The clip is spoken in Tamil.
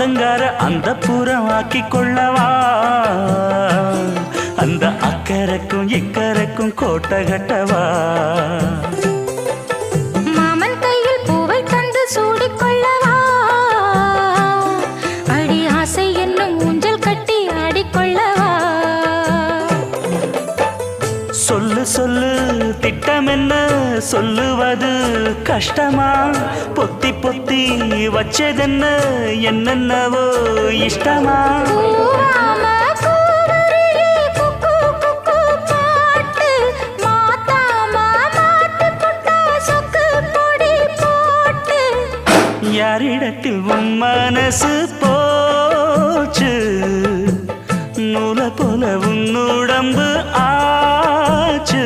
ஆத்தங்கார அந்த புறம் ஆக்கி கொள்ளவா அந்த அக்கறைக்கும் இக்கரைக்கும் கோட்டை கட்டவா மாமன் கையில் பூவை தந்து சூடிக்கொள்ளவா அடி ஆசை என்னும் ஊஞ்சல் கட்டி ஆடிக்கொள்ளவா சொல்லு சொல்லு திட்டம் என்ன சொல்லுவது கஷ்டமா பொத்தி பொத்தி வச்சதென்ன என்னென்னவோ இஷ்டமா யாரிடத்தில் உன் மனசு போச்சு நூலை போல உன் உடம்பு ஆச்சு